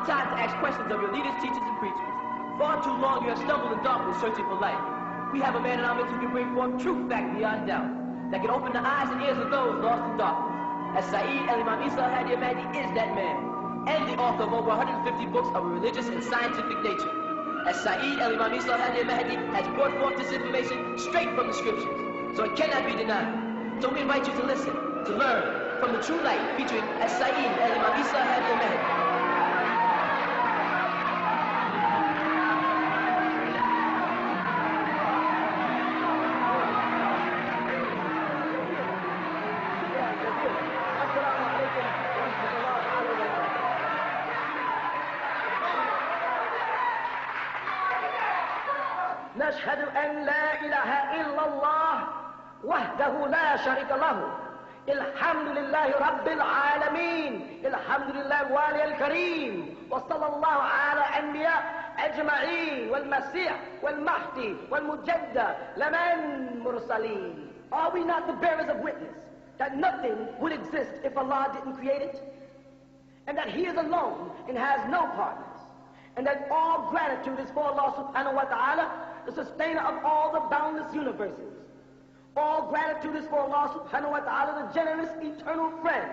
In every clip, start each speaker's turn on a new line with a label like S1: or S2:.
S1: time to ask questions of your leaders, teachers, and preachers. Far too long you have stumbled in darkness searching for light. We have a man in our midst who can bring forth truth fact beyond doubt, that can open the eyes and ears of those lost in darkness. As Saeed Al-Imam Isa Al-Hadi Al-Mahdi is that man, and the author of over 150 books of a religious and scientific nature. As Saeed Al-Imam Isa Al-Hadi Al-Mahdi has brought forth this information straight from the scriptures, so it cannot be denied. So we invite you to listen, to learn from the true light featuring as Saeed Al-Imam Isa Al-Hadi Al-Mahdi.
S2: نشهد أن لا إله إلا الله وحده لا شريك له الحمد لله رب العالمين الحمد لله الوالي الكريم وصلى الله على أنبياء أجمعين والمسيح والمهدي والمجدد لمن مرسلين. Are we not the bearers of witness that nothing would exist if Allah didn't create it? And that He is alone and has no partners? And that all gratitude is for Allah subhanahu wa ta'ala, the sustainer of all the boundless universes. All gratitude is for Allah subhanahu wa ta'ala, the generous eternal friend.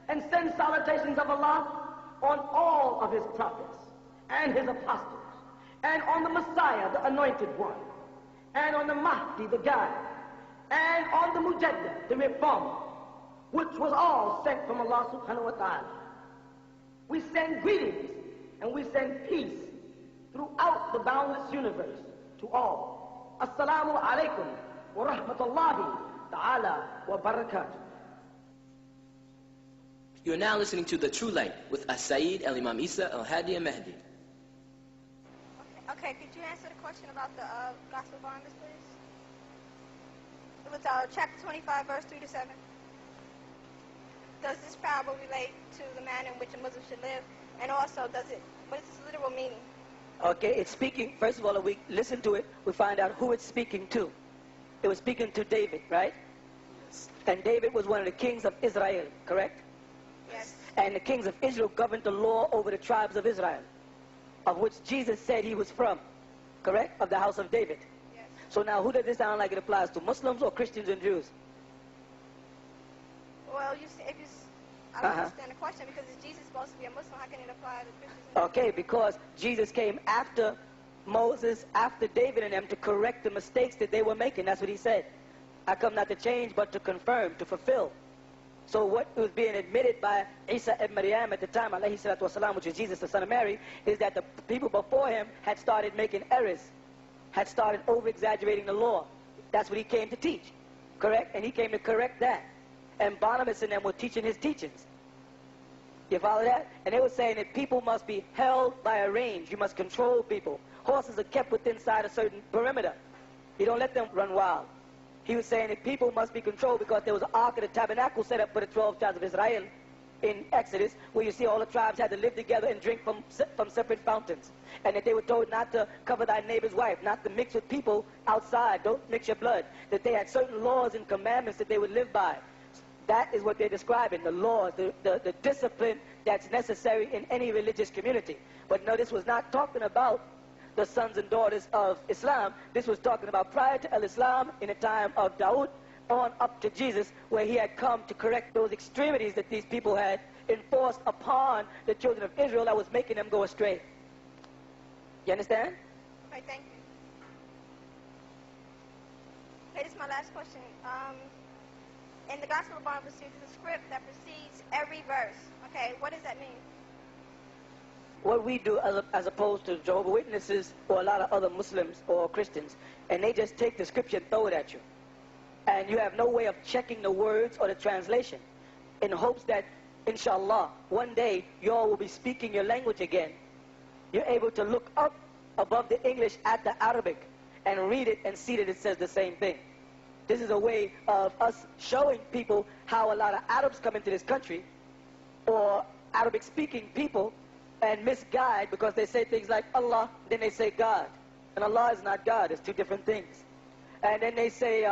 S2: And send salutations of Allah on all of His prophets and His apostles, and on the Messiah, the anointed one, and on the Mahdi, the guide, and on the Mujaddid, the reformer, which was all sent from Allah subhanahu wa ta'ala. We send greetings and we send peace throughout the boundless universe to all. Assalamu alaikum wa rahmatullahi ta'ala wa barakatuh.
S1: You are now listening to The True Light with Saeed Al-Imam Isa Al-Hadi Al-Mahdi.
S3: Okay, could you answer the question about the Gospel of Barnabas, please? It was chapter 25, verse 3 to 7. Does this parable relate to the manner in which a Muslim should live? And also, what is its literal meaning?
S2: Okay, it's speaking, first of all, we listen to it, we find out who it's speaking to. It was speaking to David, right? Yes. And David was one of the kings of Israel, correct?
S3: Yes.
S2: And the kings of Israel governed the law over the tribes of Israel, of which Jesus said he was from, correct? Of the house of David.
S3: Yes.
S2: So now, who does this sound like it applies to? Muslims or Christians and Jews?
S3: Well, I don't understand the question, because is Jesus supposed to be a Muslim? How can it apply to Christians?
S2: Okay, because Jesus came after Moses, after David and them, to correct the mistakes that they were making. That's what he said. I come not to change, but to confirm, to fulfill. So what was being admitted by Isa ibn Maryam at the time, alayhi salatu wasalam, which is Jesus, the son of Mary, is that the people before him had started making errors, had started over-exaggerating the law. That's what he came to teach, correct? And he came to correct that. And Barnabas and them were teaching his teachings. You follow that? And they were saying that people must be held by a range. You must control people. Horses are kept within inside a certain perimeter. You don't let them run wild. He was saying that people must be controlled because there was an ark of the tabernacle set up for the 12 tribes of Israel in Exodus, where you see all the tribes had to live together and drink from separate fountains. And that they were told not to cover thy neighbor's wife, not to mix with people outside, don't mix your blood. That they had certain laws and commandments that they would live by. That is what they're describing, the laws, the discipline that's necessary in any religious community. But no, this was not talking about the sons and daughters of Islam. This was talking about prior to Al-Islam, in the time of Dawood, on up to Jesus, where he had come to correct those extremities that these people had enforced upon the children of Israel that was making them go astray. You understand?
S3: Okay, thank you. Okay, this is my last question. In the Gospel of Barnabas, there's a script that precedes every verse. Okay, what does that mean?
S2: What we do, as opposed to Jehovah's Witnesses or a lot of other Muslims or Christians, and they just take the scripture and throw it at you. And you have no way of checking the words or the translation, in hopes that, inshallah, one day you all will be speaking your language again. You're able to look up above the English at the Arabic and read it and see that it says the same thing. This is a way of us showing people how a lot of Arabs come into this country, or Arabic-speaking people, and misguide because they say things like Allah, then they say God. And Allah is not God, it's two different things. And then they say,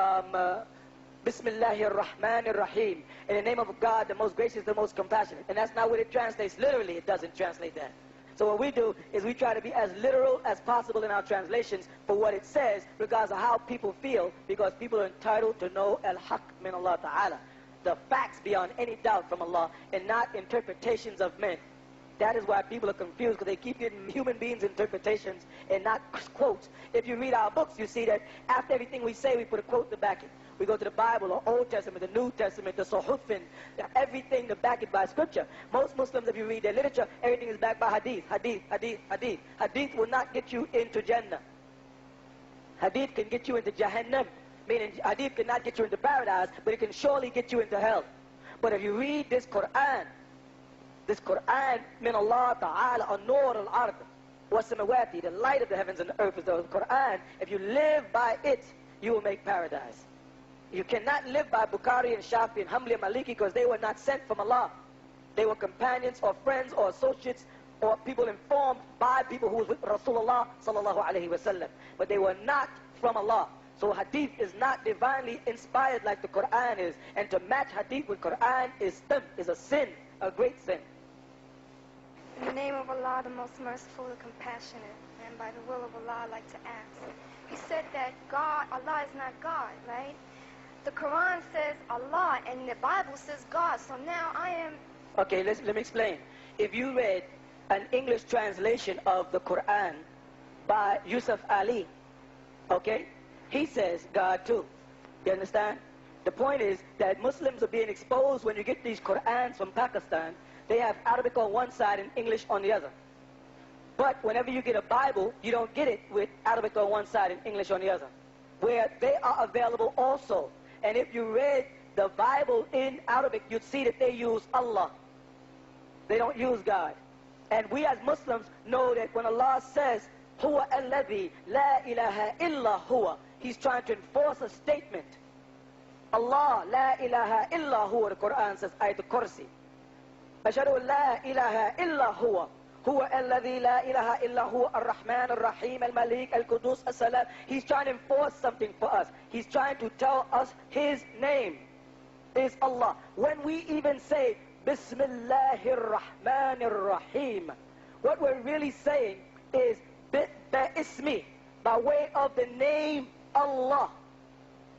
S2: Bismillahir Rahmanir Rahim, in the name of God, the most gracious, the most compassionate. And that's not what it translates. Literally, it doesn't translate that. So what we do is we try to be as literal as possible in our translations for what it says, regardless of how people feel, because people are entitled to know al-haq min Allah ta'ala, the facts beyond any doubt from Allah, and not interpretations of men. That is why people are confused, because they keep getting human beings' interpretations and not quotes. If you read our books, you see that after everything we say, we put a quote to back it. We go to the Bible, the Old Testament, the New Testament, the Suhufin, everything to back it by Scripture. Most Muslims, if you read their literature, everything is backed by Hadith, Hadith, Hadith, Hadith. Hadith will not get you into Jannah. Hadith can get you into Jahannam, meaning Hadith cannot get you into paradise, but it can surely get you into hell. But if you read this Quran, min Allah Ta'ala, an-nur al-ard, wa-samawati, the light of the heavens and the earth is the Quran. If you live by it, you will make paradise. You cannot live by Bukhari and Shafi and Hamli and Maliki, because they were not sent from Allah. They were companions or friends or associates or people informed by people who was with Rasulullah sallallahu alaihi wasallam. But they were not from Allah. So hadith is not divinely inspired like the Quran is. And to match hadith with Quran is a sin, a great sin.
S3: In the name of Allah, the most merciful, the compassionate, and by the will of Allah, I'd like to ask. You said that Allah is not God, right? The Quran says Allah, and the Bible says God. So now I am...
S2: Okay, let me explain. If you read an English translation of the Quran by Yusuf Ali, okay, he says God too. You understand? The point is that Muslims are being exposed when you get these Qurans from Pakistan. They have Arabic on one side and English on the other. But whenever you get a Bible, you don't get it with Arabic on one side and English on the other, where they are available also. And if you read the Bible in Arabic, you'd see that they use Allah. They don't use God. And we as Muslims know that when Allah says, Huwa alladhi la ilaha illa huwa, He's trying to enforce a statement. Allah, la ilaha illa huwa, the Quran says, Ayat al-Kursi. Ashhadu la ilaha illa huwa. Huwa alladhi la ilaha illa huwa ar-Rahman ar-Rahim al-Malik al-Qudus as-Salam. He's trying to enforce something for us. He's trying to tell us His name is Allah. When we even say Bismillahir Rahmanir Rahim, what we're really saying is Ismi, by way of the name Allah,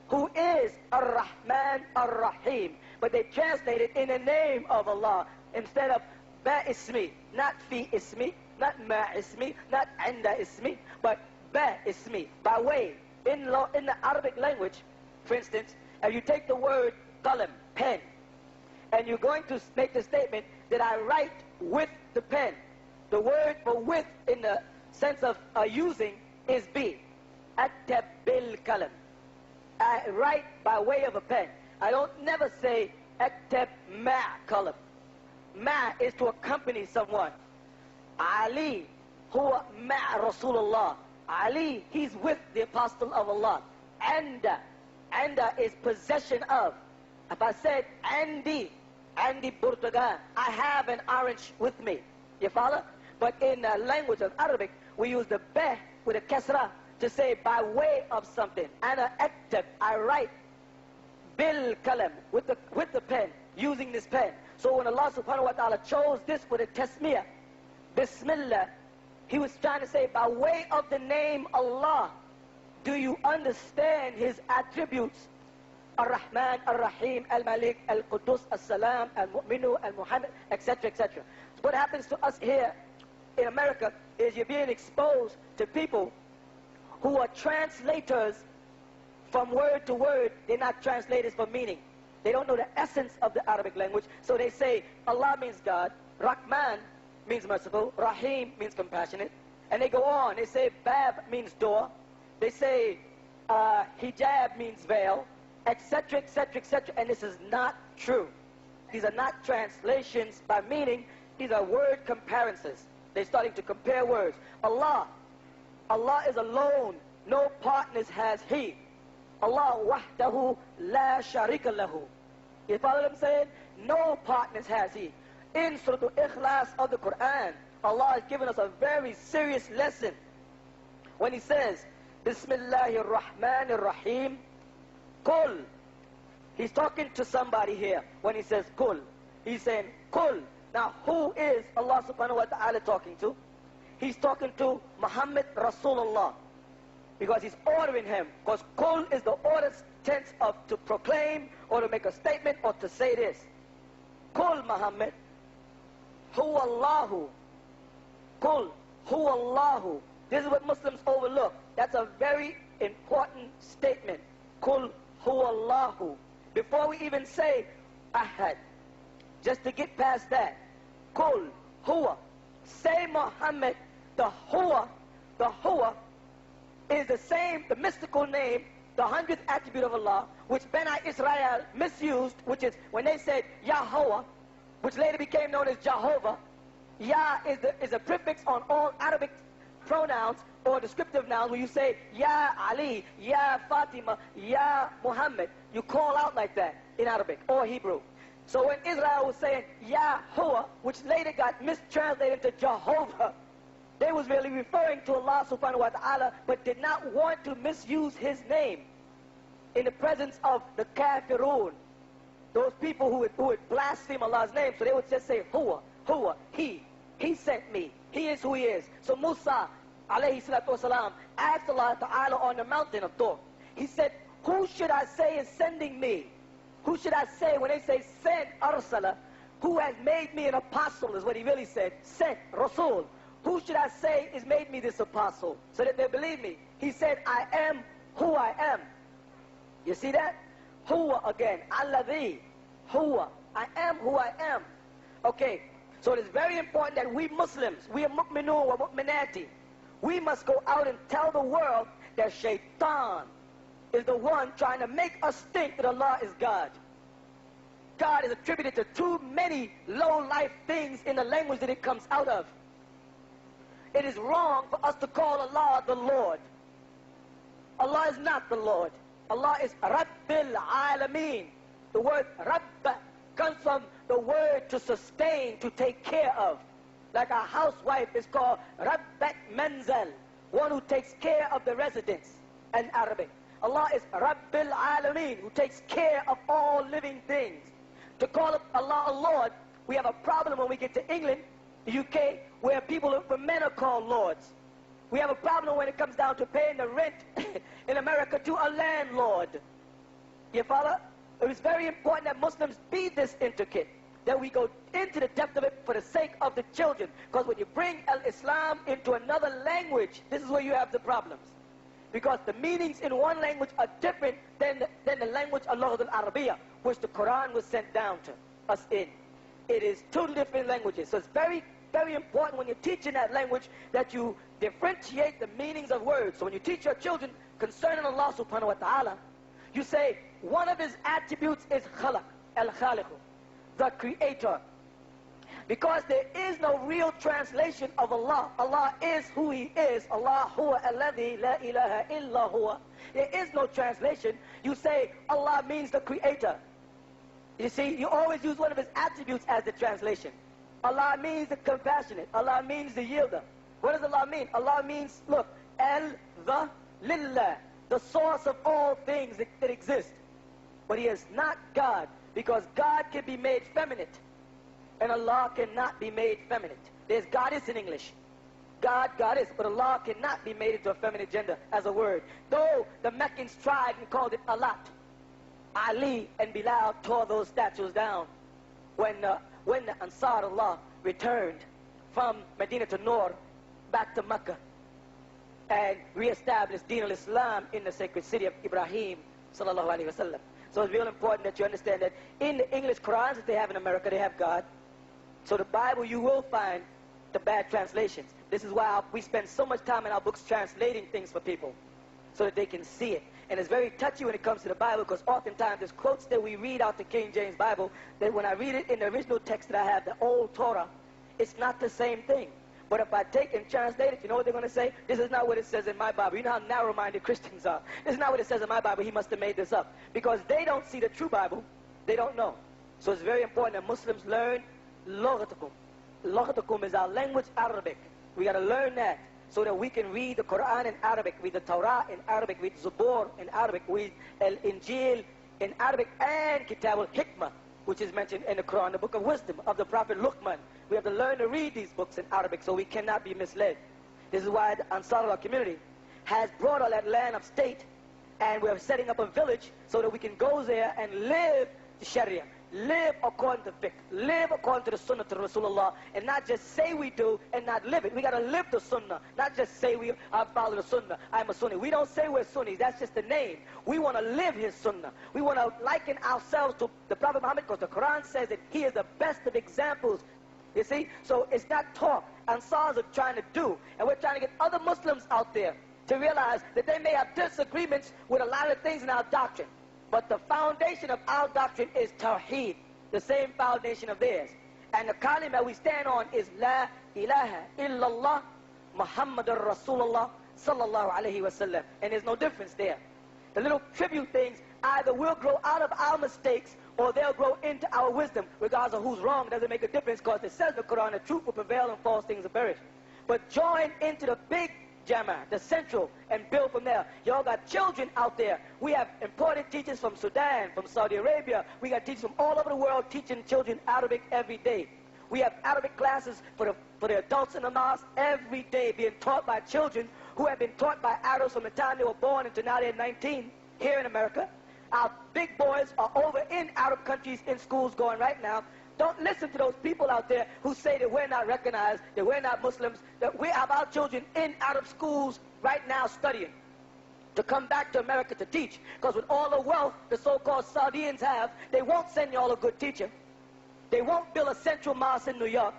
S2: who is Ar-Rahman Ar-Rahim. But they translate it in the name of Allah instead of Ba Ismi, not Fi Ismi, not Ma Ismi, not Inda Ismi, but Ba Ismi, by way. In the Arabic language, for instance, if you take the word qalam, pen, and you're going to make the statement that I write with the pen, the word for with in the sense of using is be. Aktab bil kalam. I write by way of a pen. I don't never say aktab ma kalam. Ma is to accompany someone. Ali, huwa ma Rasulullah. Ali, he's with the apostle of Allah. Anda is possession of. If I said Andy Burtagan, I have an orange with me. You follow? But in the language of Arabic, we use the beh with a kasra to say by way of something. Ana aktab, I write bil kalam, with the pen, using this pen. So when Allah subhanahu wa ta'ala chose this with a tasmiyah, Bismillah, He was trying to say by way of the name Allah, do you understand His attributes? Ar-Rahman, Ar-Rahim, Al-Malik, Al-Qudus, As-Salam, Al-Mu'minu, Al-Muhammad, etc., etc. So what happens to us here in America is you're being exposed to people who are translators from word to word. They're not translators for meaning. They don't know the essence of the Arabic language. So they say Allah means God, Rahman means merciful, Rahim means compassionate. And they go on. They say Bab means door. They say hijab means veil, etc., etc., etc. And this is not true. These are not translations by meaning. These are word comparisons. They're starting to compare words. Allah is alone. No partners has He. Allah wahdahu la sharika lahu. You follow what I'm saying? No partners has He. In Surah Al-Ikhlas of the Quran, Allah has given us a very serious lesson when He says, Bismillahir Rahmanir Rahim, Kul. He's talking to somebody here when He says Kul. He's saying Kul. Now who is Allah subhanahu wa ta'ala talking to? he's talking to Muhammad Rasulullah, because he's ordering him. Because kul is the order tense of to proclaim or to make a statement or to say this. Kul Muhammad, huwa Allahu. Kul huwa Allahu. This is what Muslims overlook. That's a very important statement. Kul huwa Allahu. Before we even say ahad, just to get past that, kul huwa. Say Muhammad, the huwa is the same, the mystical name, the 100th attribute of Allah, which Bani Israel misused, which is when they said Yahweh, which later became known as Jehovah. Yah is a prefix on all Arabic pronouns or descriptive nouns. When you say Ya Ali, Ya Fatima, Ya Muhammad, you call out like that in Arabic or Hebrew. So when Israel was saying Yahweh, which later got mistranslated into Jehovah, they was really referring to Allah subhanahu wa ta'ala, but did not want to misuse his name in the presence of the kafirun, those people who would blaspheme Allah's name. So they would just say huwa, he sent me, he is who he is. So Musa alayhi salatu wasalam asked Allah ta'ala on the mountain of Tur, he said, who should I say is sending me? Who should I say when they say sent, arsala, who has made me an apostle is what he really said, sent, rasul. Who should I say is made me this apostle so that they believe me? He said, I am who I am. You see that? Huwa again. Alladhi. Huwa. I am who I am. Okay. So it is very important that we Muslims, we are mu'minun wa mu'minati, we must go out and tell the world that shaitan is the one trying to make us think that Allah is God. God is attributed to too many low-life things in the language that it comes out of. It is wrong for us to call Allah the Lord. Allah is not the Lord. Allah is Rabbil Alameen. The word Rabb comes from the word to sustain, to take care of. Like a housewife is called Rabbat Manzal, one who takes care of the residents in Arabic. Allah is Rabbil Alameen, who takes care of all living things. To call Allah a Lord, we have a problem when we get to England, the UK, where where men are called lords. We have a problem when it comes down to paying the rent in America to a landlord. You follow? It is very important that Muslims be this intricate, that we go into the depth of it for the sake of the children. Because when you bring Al-Islam into another language, this is where you have the problems. Because the meanings in one language are different than the language Al-Lughat al-Arabiya, which the Quran was sent down to us in. It is two different languages. So it's very, very important when you're teaching that language that you differentiate the meanings of words. So when you teach your children concerning Allah subhanahu wa ta'ala, you say one of his attributes is khalaq, al-khaliqu, the creator. Because there is no real translation of Allah. Allah is who he is. Allah huwa alladhi la ilaha illa huwa. There is no translation. You say Allah means the creator. You see, you always use one of his attributes as the translation. Allah means the compassionate. Allah means the yielder. What does Allah mean? Allah means, look, the lillah, the source of all things that exist. But he is not God, because God can be made feminine, and Allah cannot be made feminine. There's goddess in English. God, goddess, but Allah cannot be made into a feminine gender as a word. Though the Meccans tried and called it Alat. Ali and Bilal tore those statues down when the Ansar Allah returned from Medina to Nur back to Mecca and reestablished Deen al-Islam in the sacred city of Ibrahim sallallahu alaihi wasallam. So it's real important that you understand that in the English Qurans that they have in America, they have God. So the Bible, you will find the bad translations. This is why we spend so much time in our books translating things for people so that they can see it. And it's very touchy when it comes to the Bible, because oftentimes there's quotes that we read out the King James Bible that when I read it in the original text that I have, the old Torah, it's not the same thing. But if I take and translate it, you know what they're going to say? This is not what it says in my Bible. You know how narrow-minded Christians are. This is not what it says in my Bible. He must have made this up. Because they don't see the true Bible. They don't know. So it's very important that Muslims learn Lughatukum. Lughatukum is our language, Arabic. We got to learn that so that we can read the Quran in Arabic, read the Torah in Arabic, read Zabur in Arabic, read Al-Injil in Arabic, and Kitab al-Hikmah which is mentioned in the Quran, the book of wisdom of the Prophet Luqman. We have to learn to read these books in Arabic so we cannot be misled. This is why the Ansar Allah community has brought all that land of state, and we're setting up a village so that we can go there and live the Sharia, live according to fiqh, live according to the Sunnah to Rasulullah, and not just say we do and not live it. We got to live the Sunnah, not just say I follow the Sunnah, I'm a Sunni. We don't say we're Sunnis, that's just the name. We want to live his Sunnah. We want to liken ourselves to the Prophet Muhammad, because the Quran says that he is the best of examples. You see? So it's not talk. Ansars are trying to do, and we're trying to get other Muslims out there to realize that they may have disagreements with a lot of things in our doctrine, but the foundation of our doctrine is Tawheed, the same foundation of theirs. And the kalima we stand on is La ilaha illallah Muhammadur Rasulullah sallallahu alayhi wa sallam. And there's no difference there. The little tribute things, either we'll grow out of our mistakes or they'll grow into our wisdom. Regardless of who's wrong, doesn't make a difference, because it says in the Quran, the truth will prevail and false things will perish. But join into the big Jama, the central, and build from there. Y'all got children out there. We have important teachers from Sudan, from Saudi Arabia. We got teachers from all over the world teaching children Arabic every day. We have Arabic classes for the adults in the mosque every day, being taught by children who have been taught by Arabs from the time they were born until now they're 19 here in America. Our big boys are over in Arab countries in schools going right now. Don't listen to those people out there who say that we're not recognized, that we're not Muslims, that we have our children in Arab schools right now studying to come back to America to teach. Because with all the wealth the so-called Saudians have, they won't send y'all a good teacher. They won't build a central mosque in New York.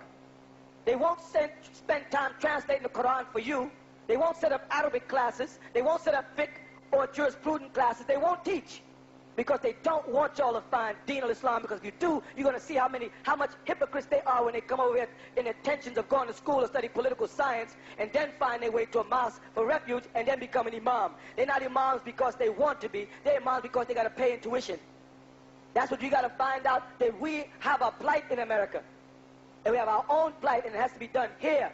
S2: They won't spend time translating the Quran for you. They won't set up Arabic classes. They won't set up fiqh or jurisprudence classes. They won't teach. Because they don't want y'all to find Deen al-Islam, because if you do, you're going to see how much hypocrites they are when they come over here in intentions of going to school to study political science and then find their way to a mosque for refuge and then become an imam. They're not imams because they want to be. They're imams because they got to pay in tuition. That's what you got to find out, that we have a plight in America. And we have our own plight, and it has to be done here.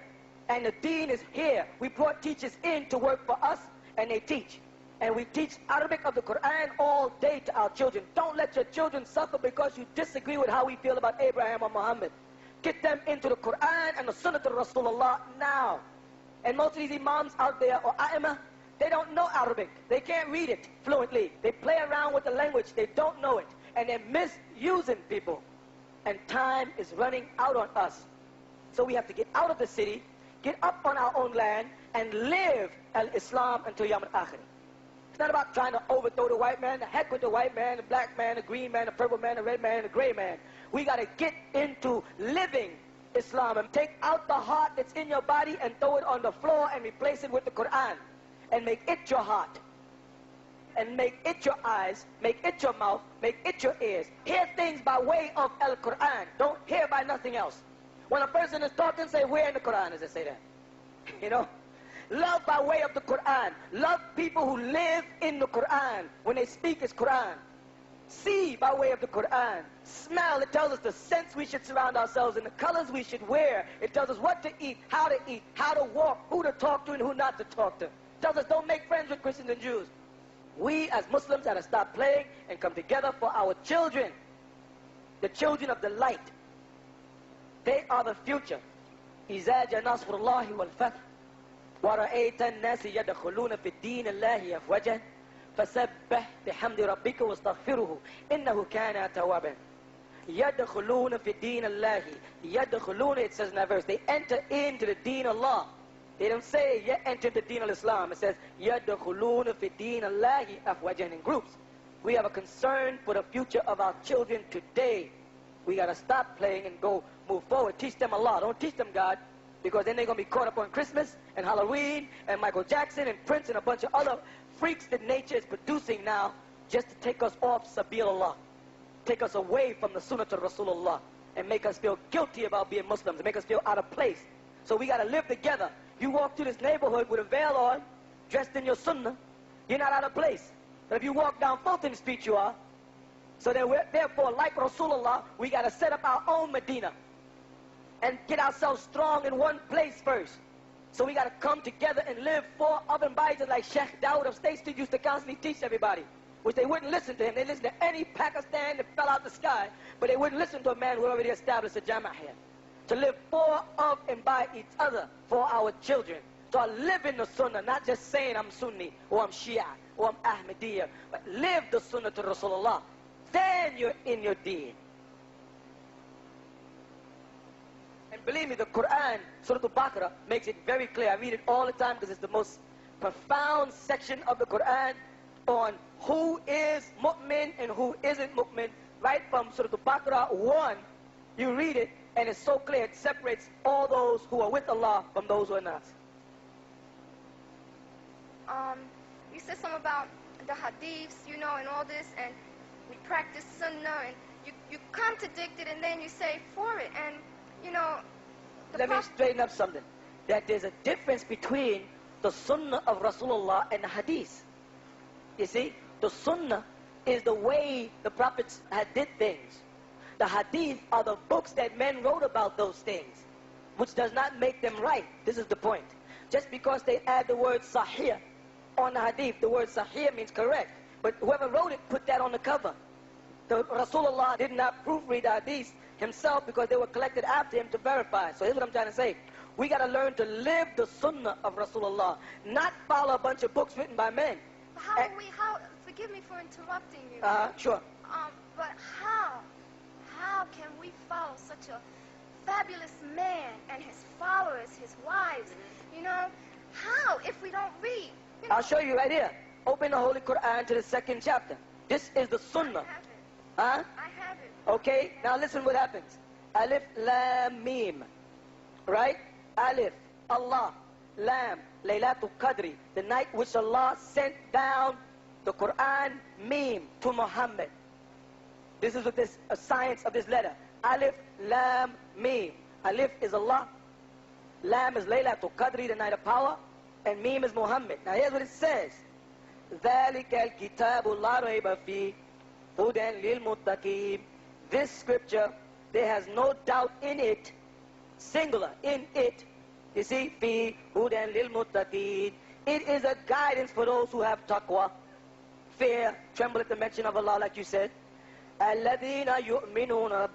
S2: And the Deen is here. We brought teachers in to work for us, and they teach. And we teach Arabic of the Quran all day to our children. Don't let your children suffer because you disagree with how we feel about Abraham or Muhammad. Get them into the Quran and the Sunnah to Rasulullah now. And most of these imams out there, or a'imah, they don't know Arabic. They can't read it fluently. They play around with the language. They don't know it. And they're misusing people. And time is running out on us. So we have to get out of the city, get up on our own land, and live al-Islam until Yawm al-Akhir. It's not about trying to overthrow the white man. The heck with the white man, the black man, the green man, the purple man, the red man, the gray man. We got to get into living Islam and take out the heart that's in your body and throw it on the floor and replace it with the Quran. And make it your heart. And make it your eyes, make it your mouth, make it your ears. Hear things by way of Al-Quran. Don't hear by nothing else. When a person is talking, say, where in the Quran does it say that? You know? Love by way of the Quran. Love people who live in the Quran. When they speak, it's Quran. See by way of the Quran. Smell, it tells us the scents we should surround ourselves in, the colors we should wear. It tells us what to eat, how to walk, who to talk to and who not to talk to. It tells us don't make friends with Christians and Jews. We as Muslims have to stop playing and come together for our children. The children of the light. They are the future. إِذَا جَاءَ نَصْرُ اللَّهِ وَالْفَتْحُ وَرَأَيْتَ النَّاسِ يَدْخُلُونَ فِي الدِّينِ اللَّهِ أَفْوَاجًا فَسَبِّحْ بِحَمْدِ رَبِّكَ وَاسْتَغْفِرْهُ إِنَّهُ كَانَ تَوَّابًا. يَدْخُلُونَ فِي الدِّينِ اللَّهِ. يَدْخُلُونَ, it says in that verse, they enter into the Deen of Allah. They don't say enter the Deen al-Islam. It says يَدْخُلُونَ فِي الدِّينِ اللَّهِ أَفْوَاجًا, in groups. We have a concern for the future of our children today. We got to stop playing and go move forward. Teach them Allah. Don't teach them God, because then they're going to be caught up on Christmas and Halloween and Michael Jackson and Prince and a bunch of other freaks that nature is producing now just to take us off Sabil Allah. Take us away from the Sunnah to Rasulullah and make us feel guilty about being Muslims and make us feel out of place. So we got to live together. You walk through this neighborhood with a veil on, dressed in your Sunnah, you're not out of place. But if you walk down Fulton Street, you are. So therefore, like Rasulullah, we got to set up our own Medina and get ourselves strong in one place first. So we got to come together and live for other bodies, like Sheikh Dawood of State Street used to constantly teach everybody. which they wouldn't listen to him. They listened to any Pakistan that fell out the sky, but they wouldn't listen to a man who already established a Jama'ah here. To live for, of, and by each other for our children. To live in the Sunnah, not just saying I'm Sunni, or I'm Shia, or I'm Ahmadiyya, but live the Sunnah to Rasulullah. Then you're in your deen. And believe me, the Quran, Surah Al-Baqarah, makes it very clear. I read it all the time because it's the most profound section of the Quran on who is mu'min and who isn't mu'min. Right from Surah Al-Baqarah 1, you read it, and it's so clear. It separates all those who are with Allah from those who are not.
S3: You said something about the hadiths, you know, and all this, and we practice sunnah, and you contradict it, and then you say for it, and, you know...
S2: Let me straighten up something. That there's a difference between the sunnah of Rasulullah and the hadith. You see, the sunnah is the way the prophets had did things. The hadith are the books that men wrote about those things, which does not make them right. This is the point. Just because they add the word sahih on the hadith, the word sahih means correct. But whoever wrote it put that on the cover. The Rasulullah did not proofread the hadith himself because they were collected after him to verify. So here's what I'm trying to say. We got to learn to live the sunnah of Rasulullah, not follow a bunch of books written by men.
S3: Forgive me for interrupting you.
S2: Sure.
S3: But how can we follow such a fabulous man and his followers, his wives, you know? How, if we don't read? You know?
S2: I'll show you right here. Open the Holy Quran to the 2nd chapter. This is the sunnah.
S3: I have it. I have it.
S2: Okay, now listen what happens. Alif, Lam, Mim. Right? Alif, Allah. Lam, Laylatul Qadri. The night which Allah sent down the Quran, Mim, to Muhammad. This is what this science of this letter. Alif, Lam, Mim. Alif is Allah. Lam is Laylatul Qadri, the night of power. And Mim is Muhammad. Now here's what it says. ذَلِكَ الْكِتَابُ لَا رَيْبَ فِيهِ هُدًى لِلْمُتَّقِينَ. This scripture, there has no doubt in it, singular, in it. You see, فِي هُدًى لِلْمُتَّقِينَ. It is a guidance for those who have taqwa, fear, tremble at the mention of Allah, like you said. الَّذِينَ يُؤْمِنُونَ.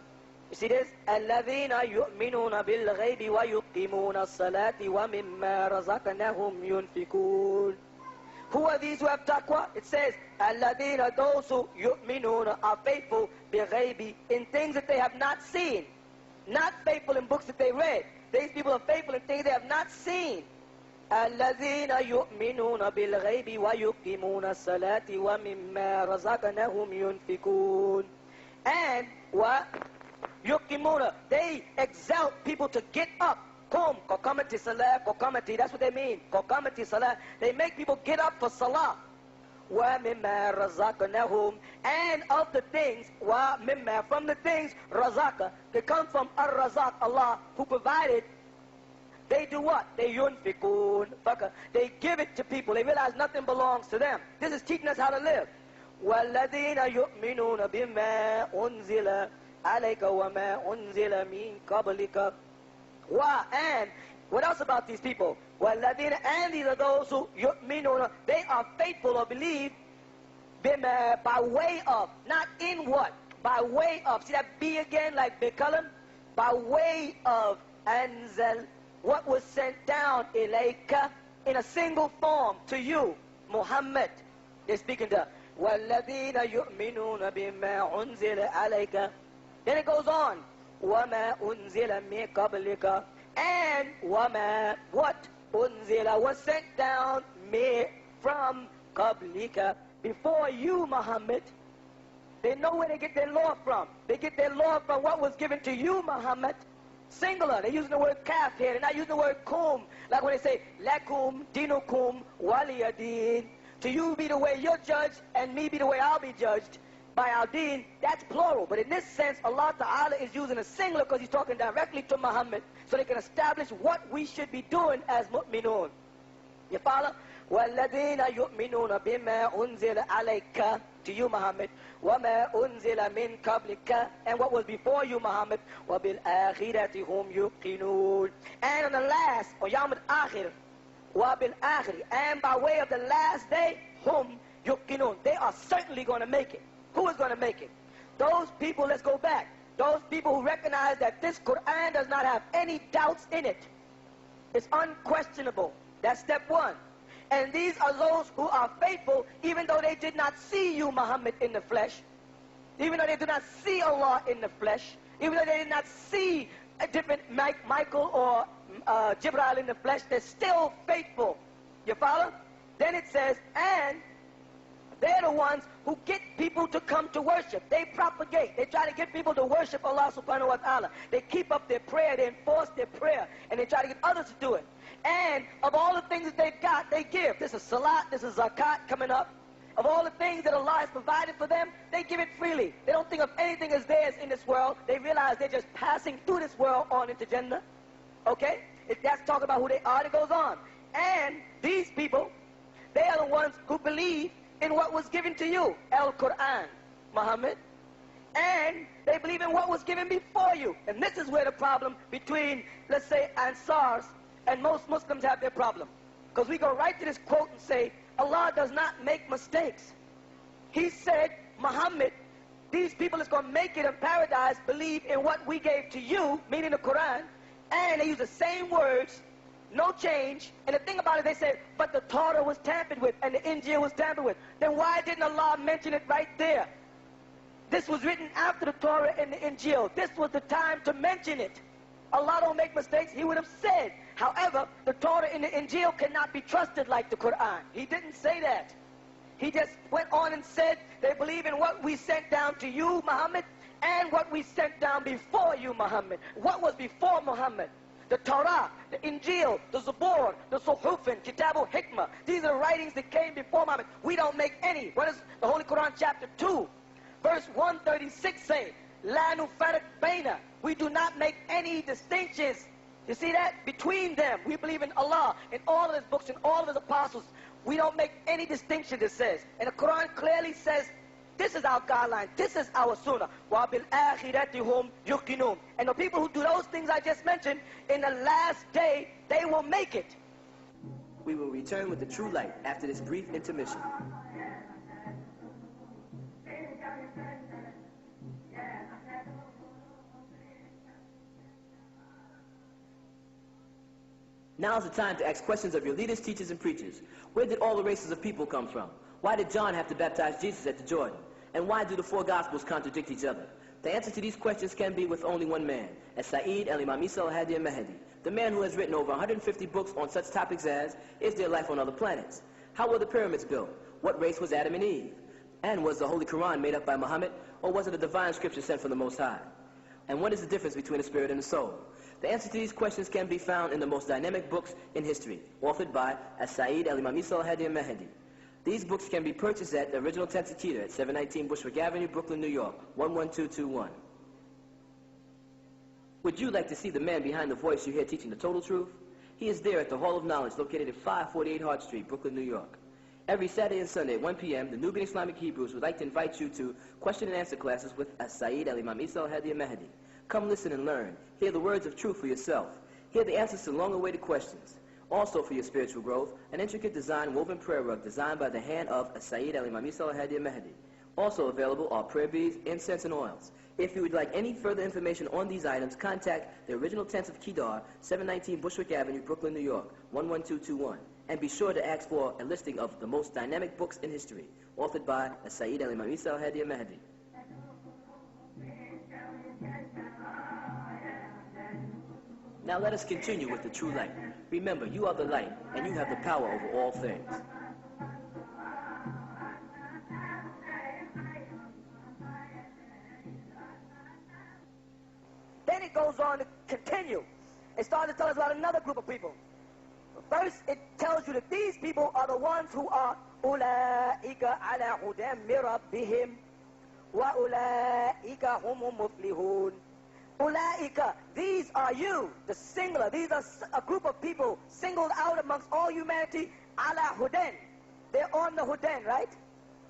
S2: You see this? الَّذِينَ يُؤْمِنُونَ بِالْغَيْبِ وَيُقِيمُونَ الصَّلَاةِ وَمِمَّا رَزَقْنَاهُمْ يُنْفِقُونَ. Who are these who have taqwa? It says, الَّذِينَ, those who يُؤْمِنُونَ, are faithful بِالْغَيْبِ, in things that they have not seen. Not faithful in books that they read. These people are faithful in things they have not seen. الَّذِينَ يُؤْمِنُونَ بِالْغَيْبِ وَيُقِيمُونَ الصَّلَاةِ وَمِمَّا رَزَقْنَاهُمْ يُنْفِقُونَ. And what? Yuqimuna, they exalt people to get up. Qum, qakamati salah, qakamati, that's what they mean. Qakamati salah. They make people get up for salah. Wa mimma razaqnahum, and of the things, wa mimma, from the things, razaka, they come from ar-razaq, Allah, who provided. They do what? They yunfikun, they give it to people. They realize nothing belongs to them. This is teaching us how to live. وَالَّذِينَ يُؤْمِنُونَ بِمَا أُنزِلَ عَلَيْكَ وَمَا أُنزِلَ مِن قَبْلِكَ. And what else about these people? وَالَّذِينَ, and these are those who يُؤْمِنُونَ, they are faithful or believe بِمَا, by way of, not in what, by way of. See that B again, like Bikalam? By way of anzal, what was sent down ilayka, in a single form to you, Muhammad. They're speaking to وَالَّذِينَ يُؤْمِنُونَ بِمَا أُنزِلَ عَلَيْكَ. Then it goes on, وَمَا أُنزِلَ مِن قَبْلِكَ, and وَمَا, what أُنزِلَ, was sent down me, from قَبْلِكَ, before you, Muhammad. They know where they get their law from. They get their law from what was given to you, Muhammad. Singular. They're using the word kaf here. They're not using the word kum. Like when they say, lakum dinukum waliyadin. To you be the way you're judged, and me be the way I'll be judged. By our deen, that's plural. But in this sense, Allah Ta'ala is using a singular because He's talking directly to Muhammad, so they can establish what we should be doing as mu'minun. You follow? وَالَّذِينَ يُؤْمِنُونَ بِمَا أُنزِلَ عَلَيْكَ, to you, Muhammad, وَمَا أُنزِلَ مِن قَبْلِكَ, and what was before you, Muhammad, وَبِالْآخِرَةِ هُمْ يُوقِنُونَ. And on the last, or Yawm al-Akhir, وَبِالْآخِرِ, and by way of the last day, whom yuqinun. They are certainly going to make it. Who is going to make it? Those people, let's go back. Those people who recognize that this Quran does not have any doubts in it. It's unquestionable. That's step one. And these are those who are faithful even though they did not see you, Muhammad, in the flesh. Even though they do not see Allah in the flesh. Even though they did not see a different Michael or Jibril in the flesh, they're still faithful. You follow? Then it says, and they're the ones who get people to come to worship. They propagate. They try to get people to worship Allah subhanahu wa ta'ala. They keep up their prayer. They enforce their prayer. And they try to get others to do it. And of all the things that they've got, they give. This is salat, this is zakat coming up. Of all the things that Allah has provided for them, they give it freely. They don't think of anything as theirs in this world. They realize they're just passing through this world on into Jannah. Okay? If that's talking about who they are, it goes on. And these people, they are the ones who believe in what was given to you, Al-Quran, Muhammad. And they believe in what was given before you. And this is where the problem between, let's say, Ansars and most Muslims have their problem. Because we go right to this quote and say, Allah does not make mistakes. He said, Muhammad, these people that's going to make it in paradise believe in what we gave to you, meaning the Quran, and they use the same words, no change. And the thing about it, they said, but the Torah was tampered with and the Injil was tampered with. Then why didn't Allah mention it right there? This was written after the Torah and the Injil. This was the time to mention it. Allah don't make mistakes. He would have said. However, the Torah and the Injil cannot be trusted like the Quran. He didn't say that. He just went on and said they believe in what we sent down to you, Muhammad, and what we sent down before you, Muhammad. What was before Muhammad? The Torah, the Injil, the Zabur, the Suhufin, Kitabul Hikmah. These are the writings that came before Muhammad. We don't make any. What does the Holy Quran chapter 2, verse 136 say? La nufarriq baina. We do not make any distinctions. You see that? Between them. We believe in Allah, in all of His books, in all of His apostles. We don't make any distinction, it says. And the Quran clearly says, this is our guideline. This is our sunnah. وَبِالْآخِرَةِ هُمْ يُقِنُونَ. And the people who do those things I just mentioned, in the last day, they will make it.
S1: We will return with the true light after this brief intermission. Now is the time to ask questions of your leaders, teachers, and preachers. Where did all the races of people come from? Why did John have to baptize Jesus at the Jordan? And why do the four Gospels contradict each other? The answer to these questions can be with only one man, As-Sa'id al-Imam Isa al-Hadi al-Mahdi, the man who has written over 150 books on such topics as, is there life on other planets? How were the pyramids built? What race was Adam and Eve? And was the Holy Quran made up by Muhammad, or was it a divine scripture sent from the Most High? And what is the difference between the spirit and the soul? The answer to these questions can be found in the most dynamic books in history, authored by As-Sa'id al-Imam Isa al-Hadi al-Mahdi. These books can be purchased at the original Tensakita at 719 Bushwick Avenue, Brooklyn, New York, 11221. Would you like to see the man behind the voice you hear teaching the total truth? He is there at the Hall of Knowledge located at 548 Hart Street, Brooklyn, New York. Every Saturday and Sunday at 1 p.m., the Nubian Islamic Hebrews would like to invite you to question and answer classes with As-Sa'id al-Imam Isa al-Hadi al-Mahdi. Come listen and learn. Hear the words of truth for yourself. Hear the answers to long-awaited questions. Also for your spiritual growth, an intricate design woven prayer rug designed by the hand of As-Sa'id al-Imam Isa al-Hadi al-Mahdi. Also available are prayer beads, incense, and oils. If you would like any further information on these items, contact the original Tents of Kedar, 719 Bushwick Avenue, Brooklyn, New York, 11221. And be sure to ask for a listing of the most dynamic books in history, authored by As-Sa'id al-Imam Isa al-Hadi al-Mahdi. Now let us continue with the true light. Remember, you are the light, and you have the power over all things.
S2: Then it goes on to continue. It starts to tell us about another group of people. First, it tells you that these people are the ones who are أُولَٰئِكَ عَلَىٰ هُدًى مِّن رَّبِّهِمْ وَأُولَٰئِكَ هُمُ الْمُفْلِحُونَ. Ulaika, these are you, the singular. These are a group of people singled out amongst all humanity, ala hudan. They're on the hudan, right?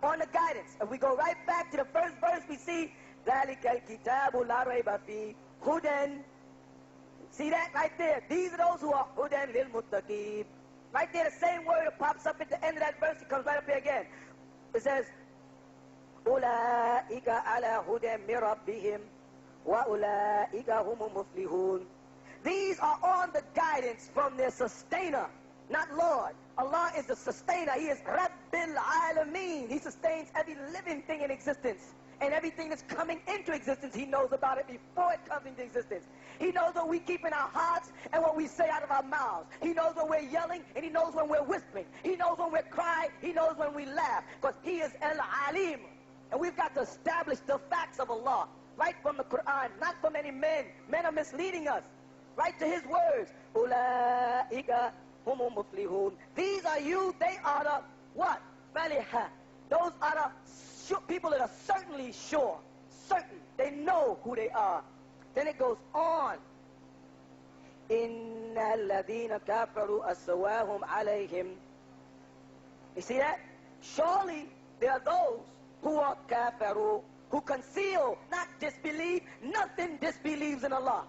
S2: On the guidance. If we go right back to the first verse, we see, ذَلِكَ الْكِتَابُ لَا رَيْبَ فِيهِ hudan. See that right there? These are those who are hudan lil muttaqin. Right there, the same word that pops up at the end of that verse, it comes right up here again. It says, أُولَٰئِكَ عَلَىٰ هُدًى مِّن رَّبِّهِمْ وَأُولَٰئِكَ هُمُ الْمُفْلِحُونَ. These are on the guidance from their sustainer, not Lord. Allah is the sustainer. He is Rabbil Alameen. He sustains every living thing in existence. And everything that's coming into existence, He knows about it before it comes into existence. He knows what we keep in our hearts and what we say out of our mouths. He knows when we're yelling, and He knows when we're whispering. He knows when we're crying. He knows when we laugh. Because He is Al-Alim. And we've got to establish the facts of Allah right from the Quran, not from any men. Men are misleading us. Right to His words. Ulaika humul muflihun. These are you, they are the what? Faliha. Those are the people that are certainly sure. Certain. They know who they are. Then it goes on. Inna alladhina kafaru aswahum alayhim. You see that? Surely there are those who are kafaru, who conceal, not disbelieve. Nothing disbelieves in Allah.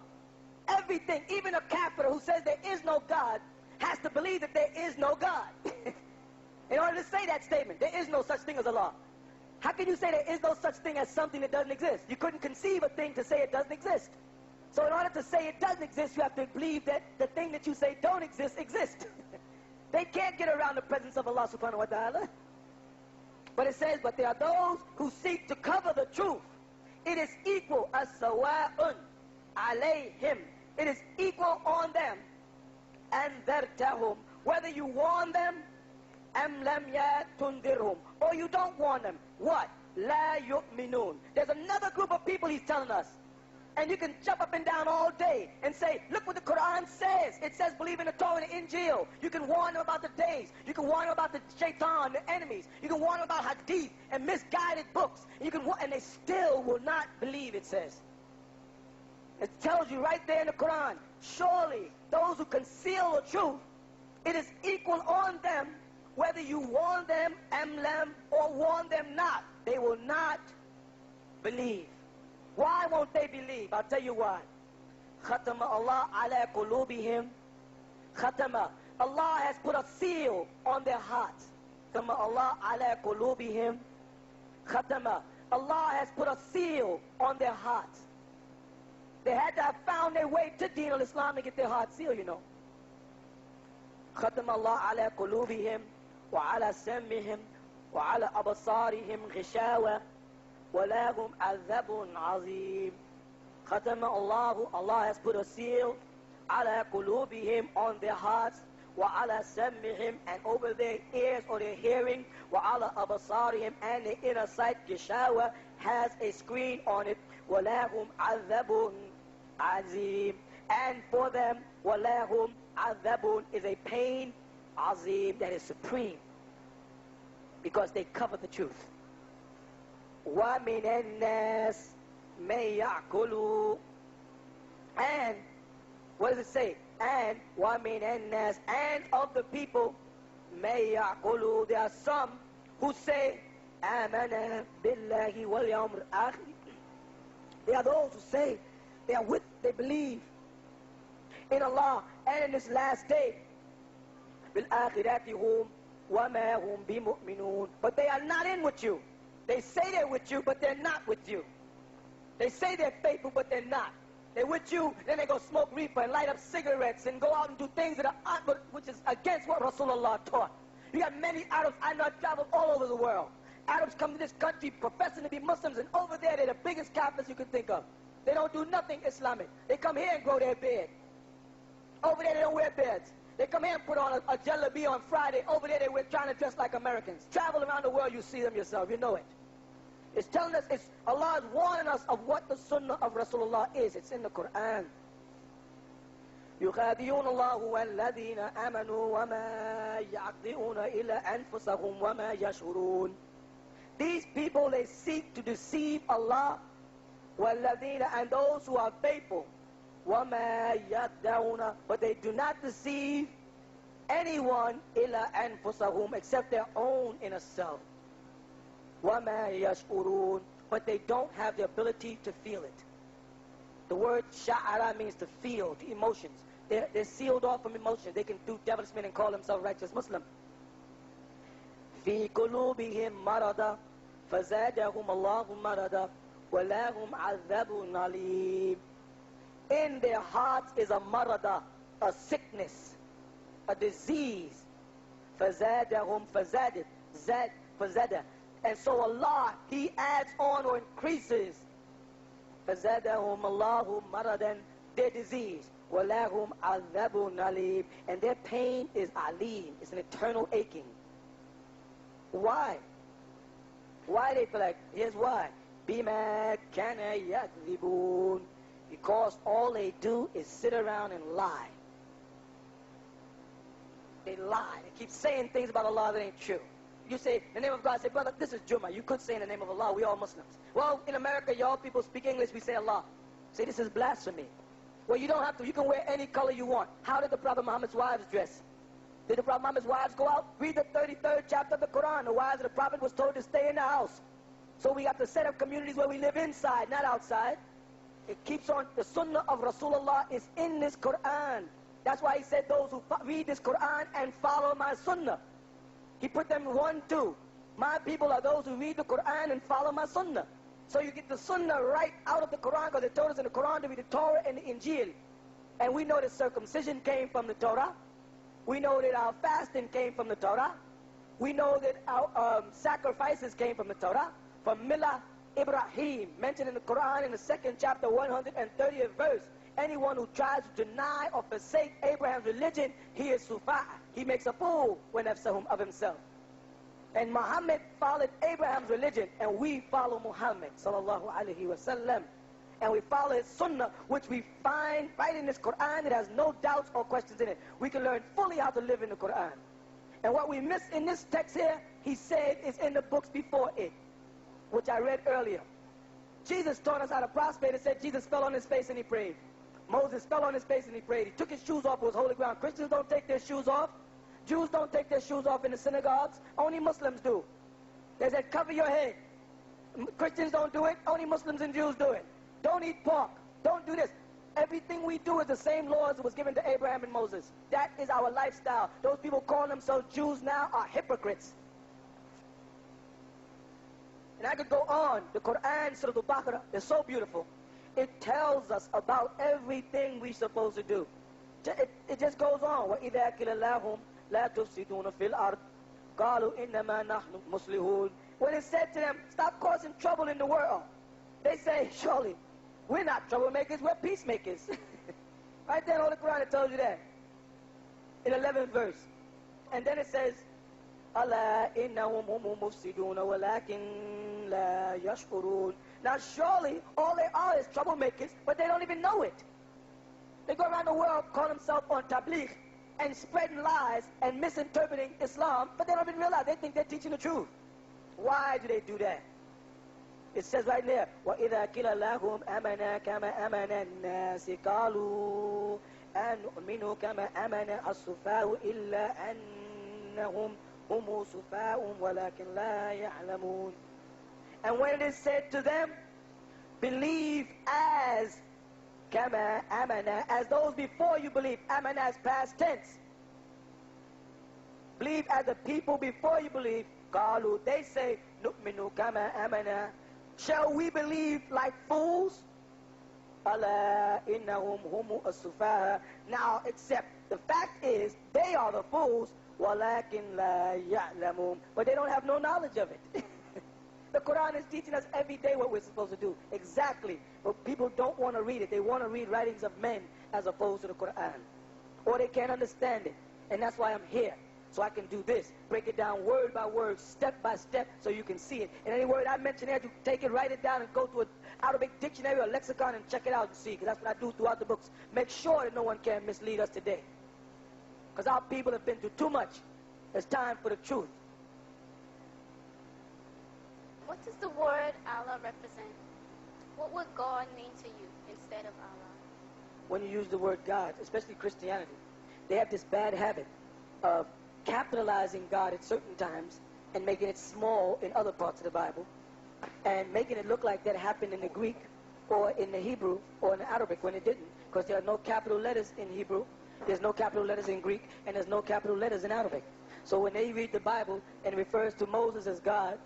S2: Everything, even a kafir who says there is no God, has to believe that there is no God. In order to say that statement, there is no such thing as Allah. How can you say there is no such thing as something that doesn't exist? You couldn't conceive a thing to say it doesn't exist. So in order to say it doesn't exist, you have to believe that the thing that you say don't exist exists. They can't get around the presence of Allah subhanahu wa ta'ala. But it says, but there are those who seek to cover the truth. It is equal as sawa'un alayhim. It is equal on them. And thartahum, whether you warn them, am lam yatundirhum, or you don't warn them. What? La yu'minun. There's another group of people He's telling us. And you can jump up and down all day and say, look what the Quran says. It says believe in the Torah and the Injil. You can warn them about the days. You can warn them about the shaitan, the enemies. You can warn them about hadith and misguided books. And they still will not believe, it says. It tells you right there in the Quran, surely those who conceal the truth, it is equal on them whether you warn them, amlam, or warn them not. They will not believe. Why won't they believe? I'll tell you why. Khatama Allah ala qulubihim. Khatama. Allah has put a seal on their hearts. Khatama Allah ala qulubihim. Khatama. Allah has put a seal on their hearts. They had to have found their way to Deen al-Islam to get their heart sealed, you know. Khatama Allah ala qulubihim wa ala sam'ihim wa ala abasarihim ghishawa. وَلَهُمْ عَذَابٌ عَظِيمٌ. Khatama Allah, Allah has put a seal ala qulubihim, on their hearts, wa ala sam'ihim, and over their ears or their hearing, wa ala abasarihim, and the inner sight, gishawa, has a screen on it, وَلَهُمْ عَذَابٌ عَظِيمٌ. And for them, وَلَهُمْ عَذَابٌ is a pain, azim, that is supreme, because they cover the truth. وَمِنَ النَّاسِ مَن يَعْقُلُ. And, what does it say? And, وَمِنَ النَّاسِ, and of the people, مَن يَعْقُلُ, there are some who say, آمَنَ بِاللَّهِ وَالْيَوْمِ الْآخِرِ. There are those who say, they believe in Allah and in this last day. بِالْآخِرَةِ هُمْ وَمَا هُمْ بِمُؤْمِنُونَ. But they are not in with you. They say they're with you, but they're not with you. They say they're faithful, but they're not. They're with you, then they go smoke reefer and light up cigarettes and go out and do things that are, which is against what Rasulullah taught. You got many Arabs, I know, travel all over the world. Arabs come to this country professing to be Muslims, and over there they're the biggest Kafirs you can think of. They don't do nothing Islamic. They come here and grow their beard. Over there they don't wear beards. They come here and put on a jalabi on Friday. Over there they're trying to dress like Americans. Travel around the world, you see them yourself. You know it. It's telling us, Allah is warning us of what the sunnah of Rasulullah is. It's in the Quran. يُخَادِعُونَ اللَّهُ وَالَّذِينَ آمَنُوا وَمَا يَعْقِلُونَ إِلَّا أَنفُسَهُمْ وَمَا يَشْعُرُونَ. These people, they seek to deceive Allah, وَالَّذِينَ, and those who are faithful. وَمَا يَخْدَعُونَ, but they do not deceive anyone إِلَّا أَنفُسَهُمْ, except their own inner self. وَمَا يَشْعُرُونَ, but they don't have the ability to feel it. The word sha'ara means to feel, the emotions. They're sealed off from emotions. They can do devilishment and call themselves righteous Muslim. في قلوبهم مرض فزادهم الله مرضا ولهم عذاب عليم. In their hearts is a marada, a sickness, a disease. فزادهم فزادت زاد فزاد. And so Allah, He adds on or increases. فزادهم الله مرضا, their disease. وَلَهُمْ عَذَابٌ عَلِيمٌ, and their pain is alim, it's an eternal aching. Why? Why they feel like? Here's why. بِمَا كَانَ يَكْذِبُونَ, because all they do is sit around and lie. They lie. They keep saying things about Allah that ain't true. You say, in the name of God, say, brother, this is Jummah. You could say in the name of Allah, we all Muslims. Well, in America, y'all people speak English, we say Allah. Say, this is blasphemy. Well, you don't have to. You can wear any color you want. How did the Prophet Muhammad's wives dress? Did the Prophet Muhammad's wives go out? Read the 33rd chapter of the Quran. The wives of the Prophet was told to stay in the house. So we have to set up communities where we live inside, not outside. It keeps on. The sunnah of Rasulullah is in this Quran. That's why he said those who read this Quran and follow my sunnah. He put them 1, 2. My people are those who read the Quran and follow my sunnah. So you get the sunnah right out of the Quran, because they told us in the Quran to read the Torah and the Injil. And we know that circumcision came from the Torah. We know that our fasting came from the Torah. We know that our sacrifices came from the Torah. From Millah Ibrahim, mentioned in the Quran in the 2nd chapter, 130th verse. Anyone who tries to deny or forsake Abraham's religion, he is sufa. He makes a fool of himself. And Muhammad followed Abraham's religion, and we follow Muhammad sallallahu alaihi wasallam. And we follow his sunnah, which we find right in this Quran. It has no doubts or questions in it. We can learn fully how to live in the Quran. And what we miss in this text here, he said, is in the books before it, which I read earlier. Jesus taught us how to prostrate. It said Jesus fell on his face and he prayed. Moses fell on his face and he prayed. He took his shoes off, was holy ground. Christians don't take their shoes off. Jews don't take their shoes off in the synagogues. Only Muslims do. They said, cover your head. Christians don't do it. Only Muslims and Jews do it. Don't eat pork. Don't do this. Everything we do is the same laws that was given to Abraham and Moses. That is our lifestyle. Those people calling themselves Jews now are hypocrites. And I could go on. The Quran, Surah Al-Baqarah, is so beautiful. It tells us about everything we're supposed to do. It just goes on. وَإِذَا كِلَ لَهُمْ لَا تُفْسِدُونَ فِي الْأَرْضِ قَالُوا إِنَّمَا نَحْنُ مُصْلِحُونَ. When it said to them, stop causing trouble in the world, they say, surely, we're not troublemakers, we're peacemakers. Right there in the Quran, it tells you that. In 11th verse. And then it says, أَلَا إِنَّهُمْ هُمُ مُفْسِدُونَ وَلَكِنْ لَا يَشْعُرُونَ. Now surely, all they are is troublemakers, but they don't even know it. They go around the world, call themselves on tabligh, and spreading lies and misinterpreting Islam, but they don't even realize. They think they're teaching the truth. Why do they do that? It says right there, وَإِذَا كِلَ لَهُمْ أَمَنَا كَمَا أَمَنَ النَّاسِ قَالُوا أَنُؤْمِنُ كَمَا أَمَنَ السُّفَهَاءُ إِلَّا أَنَّهُمْ هُمُ سُفَهَاءٌ وَلَكِنْ لَا يَعْلَمُونَ. And when it is said to them, believe as Kama amana, as those before you believe. Amana as past tense. Believe as the people before you believe. Qalu, they say, Nu'minu kama amana. Shall we believe like fools? Ala innahum humu as-sufaha. Now, except the fact is, they are the fools. Walakin la ya'lamun. But they don't have no knowledge of it. The Quran is teaching us every day what we're supposed to do. Exactly. But people don't want to read it. They want to read writings of men as opposed to the Quran. Or they can't understand it. And that's why I'm here. So I can do this. Break it down word by word, step by step, so you can see it. And any word I mention here, you take it, write it down, and go to an Arabic dictionary or lexicon and check it out and see. Because that's what I do throughout the books. Make sure that no one can mislead us today. Because our people have been through too much. It's time for the truth.
S4: What does the word Allah represent? What would God mean to you instead of Allah?
S2: When you use the word God, especially Christianity, they have this bad habit of capitalizing God at certain times and making it small in other parts of the Bible and making it look like that happened in the Greek or in the Hebrew or in the Arabic when it didn't, because there are no capital letters in Hebrew, there's no capital letters in Greek, and there's no capital letters in Arabic. So when they read the Bible and it refers to Moses as God,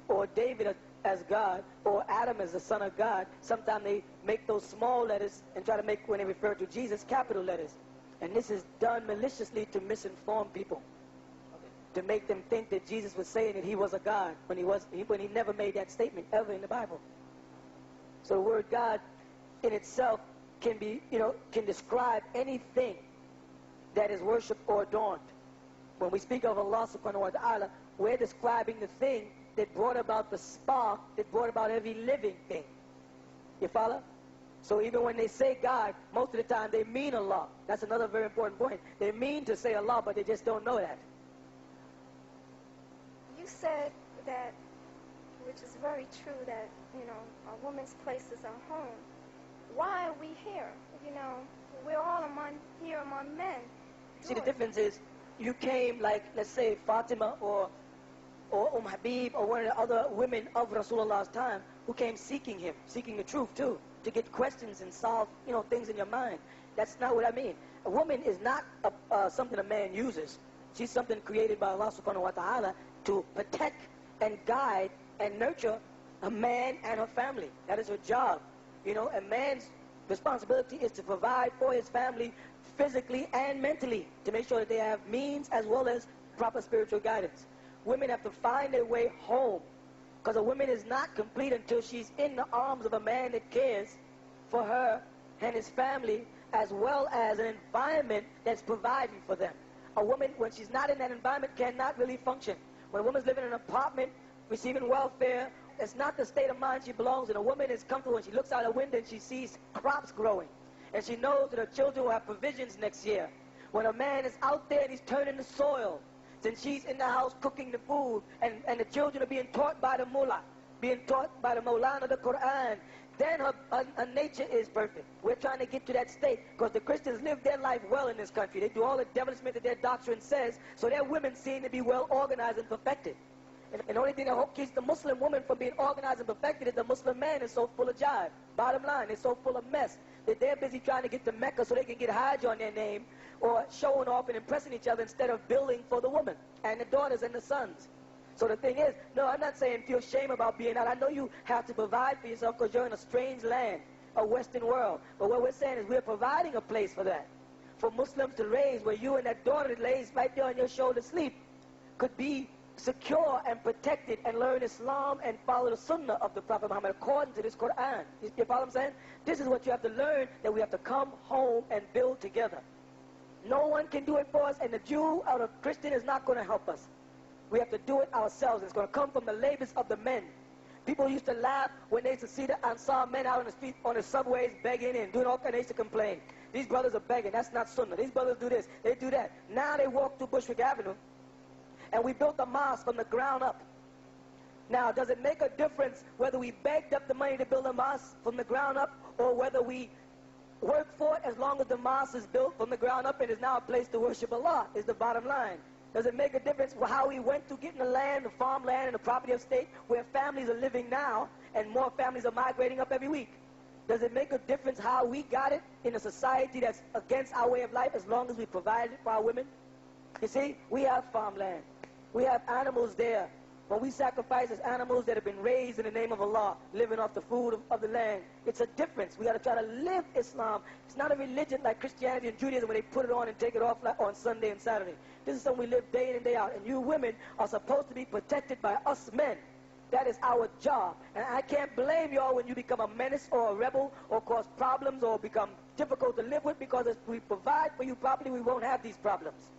S2: or David as God, or Adam as the son of God, sometimes they make those small letters and try to make, when they refer to Jesus, capital letters. And this is done maliciously to misinform people, to make them think that Jesus was saying that he was a God when he never made that statement ever in the Bible. So the word God in itself can be, can describe anything that is worshipped or adorned. When we speak of Allah subhanahu wa ta'ala, we're describing the thing that brought about the spark, that brought about every living thing. You follow? So even when they say God, most of the time they mean Allah. That's another very important point. They mean to say Allah, but they just don't know that.
S3: You said that, which is very true, that, a woman's place is her home. Why are we here? We're all here among men.
S2: See, the difference is, you came like, let's say, Fatima or Habib or one of the other women of Rasulullah's time who came seeking him, seeking the truth too, to get questions and solve, things in your mind. That's not what I mean. A woman is not something a man uses. She's something created by Allah subhanahu wa ta'ala to protect and guide and nurture a man and her family. That is her job. A man's responsibility is to provide for his family physically and mentally, to make sure that they have means as well as proper spiritual guidance. Women have to find their way home, because a woman is not complete until she's in the arms of a man that cares for her and his family, as well as an environment that's providing for them. A woman, when she's not in that environment, cannot really function. When a woman's living in an apartment, receiving welfare, it's not the state of mind she belongs in. A woman is comfortable when she looks out a window and she sees crops growing, and she knows that her children will have provisions next year. When a man is out there and he's turning the soil, then she's in the house cooking the food, and the children are being taught by the mullah, being taught by the Maulana, the Quran. Then her nature is perfect. We're trying to get to that state, because the Christians live their life well in this country. They do all the devilishment that their doctrine says, so their women seem to be well organized and perfected. And the only thing that keeps the Muslim woman from being organized and perfected is the Muslim man is so full of jive. Bottom line, they're so full of mess that they're busy trying to get to Mecca so they can get Hajj on their name, or showing off and impressing each other instead of building for the woman and the daughters and the sons. So the thing is, no, I'm not saying feel shame about being out. I know you have to provide for yourself because you're in a strange land, a Western world. But what we're saying is we're providing a place for that, for Muslims to raise, where you and that daughter that lays right there on your shoulder sleep could be secure and protected and learn Islam and follow the Sunnah of the Prophet Muhammad according to this Quran. You follow what I'm saying? This is what you have to learn, that we have to come home and build together. No one can do it for us, and the Jew or the Christian is not going to help us. We have to do it ourselves. It's going to come from the labors of the men. People used to laugh when they used to see the Ansar men out on the street, on the subways, begging and doing all kinds. They used to complain. These brothers are begging. That's not Sunnah. These brothers do this. They do that. Now they walk through Bushwick Avenue, and we built a mosque from the ground up. Now, does it make a difference whether we begged up the money to build a mosque from the ground up, or whether we work for it, as long as the mosque is built from the ground up and is now a place to worship Allah, is the bottom line. Does it make a difference how we went through getting the land, the farmland, and the property of state, where families are living now, and more families are migrating up every week? Does it make a difference how we got it in a society that's against our way of life, as long as we provide it for our women? You see, we have farmland. We have animals there. When we sacrifice as animals that have been raised in the name of Allah, living off the food of the land, it's a difference. We got to try to live Islam. It's not a religion like Christianity and Judaism, where they put it on and take it off like on Sunday and Saturday. This is something we live day in and day out. And you women are supposed to be protected by us men. That is our job. And I can't blame y'all when you become a menace or a rebel or cause problems or become difficult to live with, because if we provide for you properly, we won't have these problems.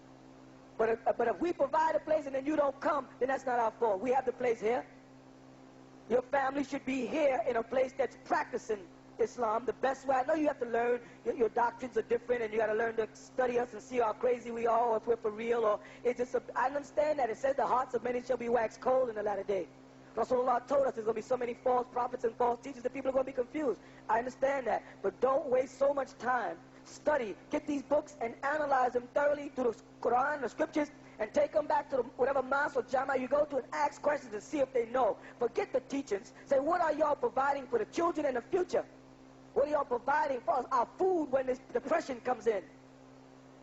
S2: But if we provide a place and then you don't come, then that's not our fault. We have the place here. Your family should be here in a place that's practicing Islam the best way. I know you have to learn. Your doctrines are different, and you got to learn to study us and see how crazy we are, or if we're for real, or it's just. I understand that. It says the hearts of many shall be waxed cold in the latter day. Rasulullah told us there's going to be so many false prophets and false teachers that people are going to be confused. I understand that. But don't waste so much time. Study, get these books and analyze them thoroughly through the Quran, the scriptures, and take them back to whatever mosque or jama you go to and ask questions and see if they know. Forget the teachings. Say, what are y'all providing for the children in the future? What are y'all providing for us, our food, when this depression comes in?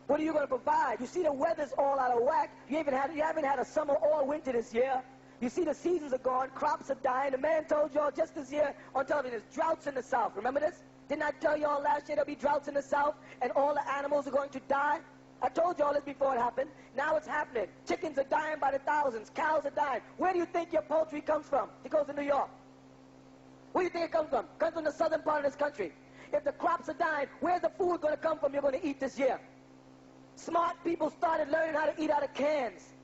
S2: What are you going to provide? You see the weather's all out of whack. You haven't had a summer or winter this year. You see the seasons are gone. Crops are dying. The man told y'all just this year on television, there's droughts in the South. Remember this? Didn't I tell y'all last year there'll be droughts in the South and all the animals are going to die? I told y'all this before it happened. Now it's happening. Chickens are dying by the thousands. Cows are dying. Where do you think your poultry comes from? It goes to New York. Where do you think it comes from? It comes from the southern part of this country. If the crops are dying, where's the food going to come from you're going to eat this year? Smart people started learning how to eat out of cans.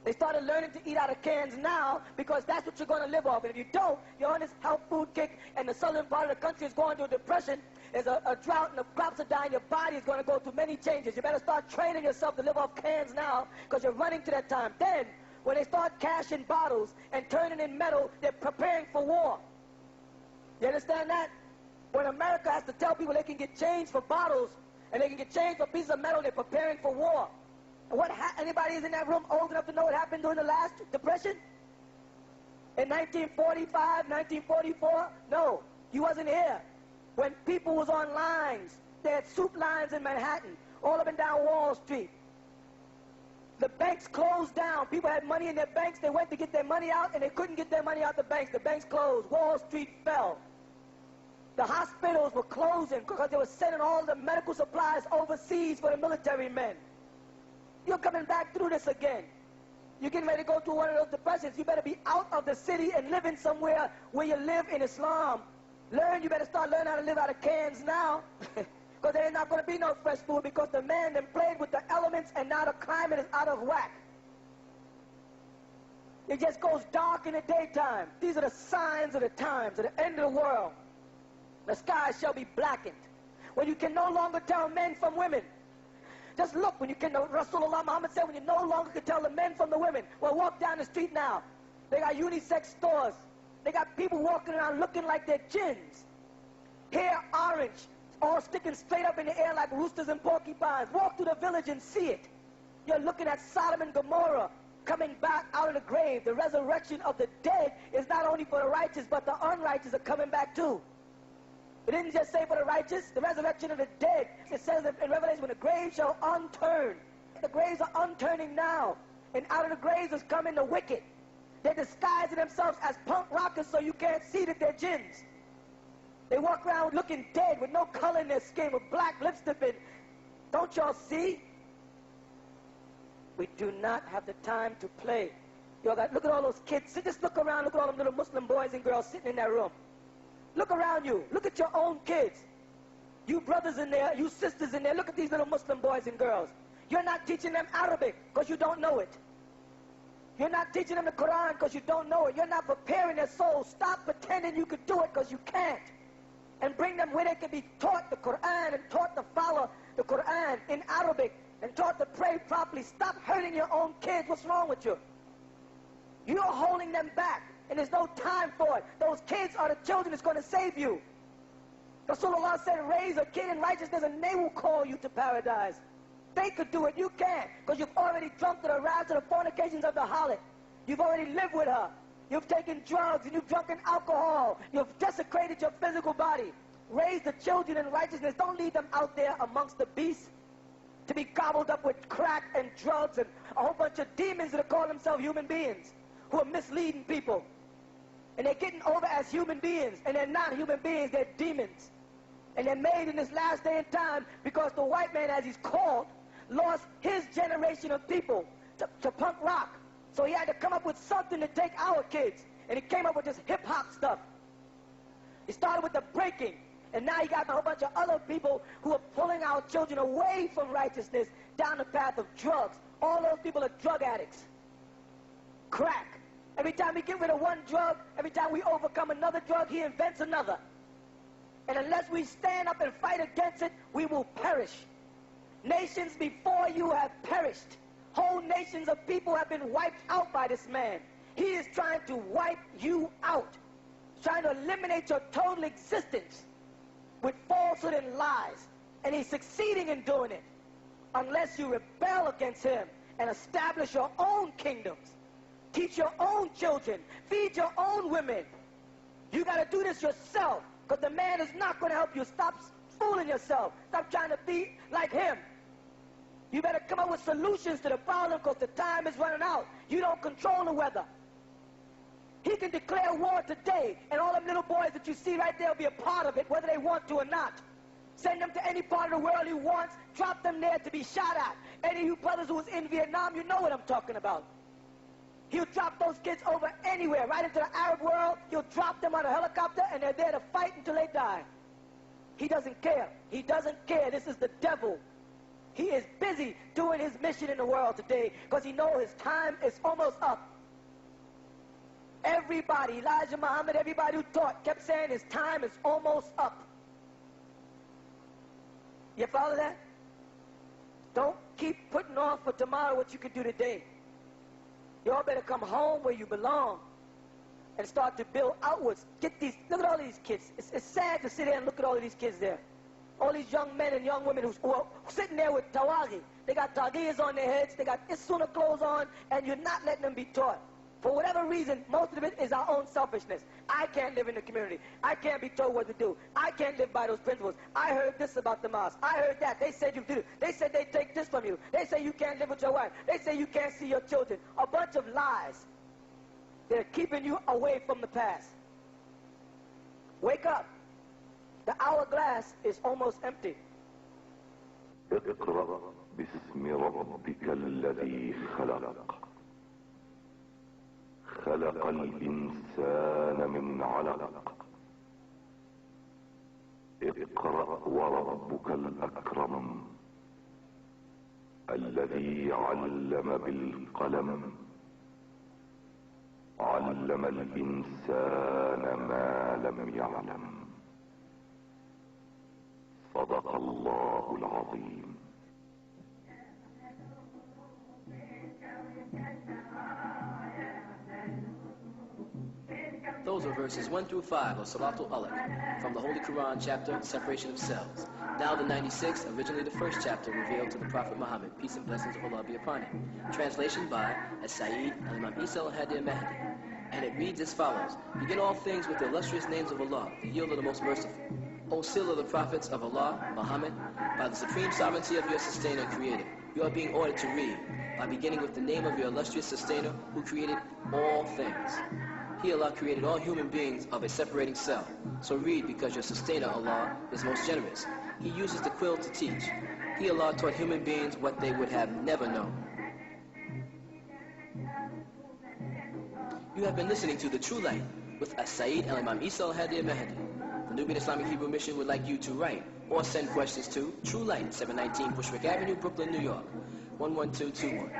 S2: They started learning to eat out of cans now because that's what you're going to live off. And if you don't, you're on this health food kick and the southern part of the country is going through a depression. There's a drought and the crops are dying. Your body is going to go through many changes. You better start training yourself to live off cans now because you're running to that time. Then, when they start cashing bottles and turning in metal, they're preparing for war. You understand that? When America has to tell people they can get change for bottles and they can get change for pieces of metal, they're preparing for war. And anybody is in that room old enough to know what happened during the last depression? In 1945, 1944? No, you wasn't here. When people was on lines, they had soup lines in Manhattan, all up and down Wall Street. The banks closed down. People had money in their banks. They went to get their money out, and they couldn't get their money out the banks. The banks closed. Wall Street fell. The hospitals were closing because they were sending all the medical supplies overseas for the military men. You're coming back through this again. You're getting ready to go through one of those depressions. You better be out of the city and living somewhere where you live in Islam. You better start learning how to live out of cans now. Because there's not going to be no fresh food because the man then played with the elements and now the climate is out of whack. It just goes dark in the daytime. These are the signs of the times, of the end of the world. The sky shall be blackened. When you can no longer tell men from women. Just look, when you can, Rasulullah Muhammad said, when you no longer can tell the men from the women. Well, walk down the street now. They got unisex stores. They got people walking around looking like they're jinns. Hair orange, all sticking straight up in the air like roosters and porcupines. Walk through the village and see it. You're looking at Sodom and Gomorrah coming back out of the grave. The resurrection of the dead is not only for the righteous, but the unrighteous are coming back too. It didn't just say for the righteous, the resurrection of the dead. It says in Revelation, when the grave shall unturn. The graves are unturning now. And out of the graves is coming the wicked. They're disguising themselves as punk rockers so you can't see that they're jinns. They walk around looking dead with no color in their skin, with black lipstick in. Don't y'all see? We do not have the time to play. Y'all got, look at all those kids. Just look around, look at all them little Muslim boys and girls sitting in that room. Look around you. Look at your own kids. You brothers in there, you sisters in there. Look at these little Muslim boys and girls. You're not teaching them Arabic because you don't know it. You're not teaching them the Quran because you don't know it. You're not preparing their souls. Stop pretending you could do it because you can't. And bring them where they can be taught the Quran and taught to follow the Quran in Arabic and taught to pray properly. Stop hurting your own kids. What's wrong with you? You're holding them back. And there's no time for it. Those kids are the children that's going to save you. Rasulullah said, raise a kid in righteousness and they will call you to paradise. They could do it. You can't. Because you've already drunk to the wrath of the fornications of the harlot. You've already lived with her. You've taken drugs and you've drunken alcohol. You've desecrated your physical body. Raise the children in righteousness. Don't leave them out there amongst the beasts to be gobbled up with crack and drugs and a whole bunch of demons that call themselves human beings who are misleading people. And they're getting over as human beings, and they're not human beings, they're demons. And they're made in this last day and time because the white man, as he's called, lost his generation of people to punk rock. So he had to come up with something to take our kids. And he came up with this hip-hop stuff. He started with the breaking, and now he got a whole bunch of other people who are pulling our children away from righteousness down the path of drugs. All those people are drug addicts. Crack. Every time we get rid of one drug, every time we overcome another drug, he invents another. And unless we stand up and fight against it, we will perish. Nations before you have perished. Whole nations of people have been wiped out by this man. He is trying to wipe you out. Trying to eliminate your total existence with falsehood and lies. And he's succeeding in doing it. Unless you rebel against him and establish your own kingdoms. Teach your own children. Feed your own women. You got to do this yourself because the man is not going to help you. Stop fooling yourself. Stop trying to be like him. You better come up with solutions to the problem because the time is running out. You don't control the weather. He can declare war today, and all them little boys that you see right there will be a part of it, whether they want to or not. Send them to any part of the world he wants. Drop them there to be shot at. Any of you brothers who was in Vietnam, you know what I'm talking about. He'll drop those kids over anywhere, right into the Arab world. He'll drop them on a helicopter, and they're there to fight until they die. He doesn't care. He doesn't care. This is the devil. He is busy doing his mission in the world today because he knows his time is almost up. Everybody, Elijah Muhammad, everybody who taught, kept saying his time is almost up. You follow that? Don't keep putting off for tomorrow what you can do today. You all better come home where you belong and start to build outwards. Look at all these kids. It's sad to sit there and look at all of these kids there. All these young men and young women who are sitting there with tawagi. They got tagiyas on their heads, they got isuna clothes on, and you're not letting them be taught. For whatever reason, most of it is our own selfishness. I can't live in the community. I can't be told what to do. I can't live by those principles. I heard this about the mosque. I heard that. They said you do. They said they take this from you. They say you can't live with your wife. They say you can't see your children. A bunch of lies. They're keeping you away from the past. Wake up. The hourglass is almost empty.
S5: اقرأ باسم ربك الذي خلق خلق الإنسان من علق اقرأ وربك الأكرم الذي علم بالقلم علم الإنسان ما لم يعلم صدق الله العظيم.
S1: Those are verses 1 through 5 of Salatul Alaq from the Holy Quran chapter, Separation of Cells. Now the 96th, originally the first chapter revealed to the Prophet Muhammad, peace and blessings of Allah be upon him. Translation by As-Sa'id al-Imam Isa al-Hadi al-Mahdi. And it reads as follows: Begin all things with the illustrious names of Allah, the yield of the most merciful. O seal of the prophets of Allah, Muhammad, by the supreme sovereignty of your sustainer and creator, you are being ordered to read, by beginning with the name of your illustrious sustainer who created all things. He, Allah, created all human beings of a separating cell. So read, because your sustainer, Allah, is most generous. He uses the quill to teach. He, Allah, taught human beings what they would have never known. You have been listening to The True Light with As-Sa'id al-Imam Isa al-Hadi al-Mahdi. The Nubian Islamic Hebrew Mission would like you to write or send questions to True Light, 719 Bushwick Avenue, Brooklyn, New York, 11221.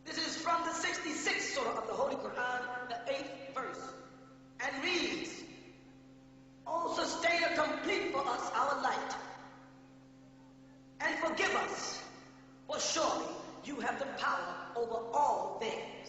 S6: This is from the 66th surah of the Holy Quran, the 8th verse, and reads, O Sustainer, complete for us our light, and forgive us, for surely you have the power over all things.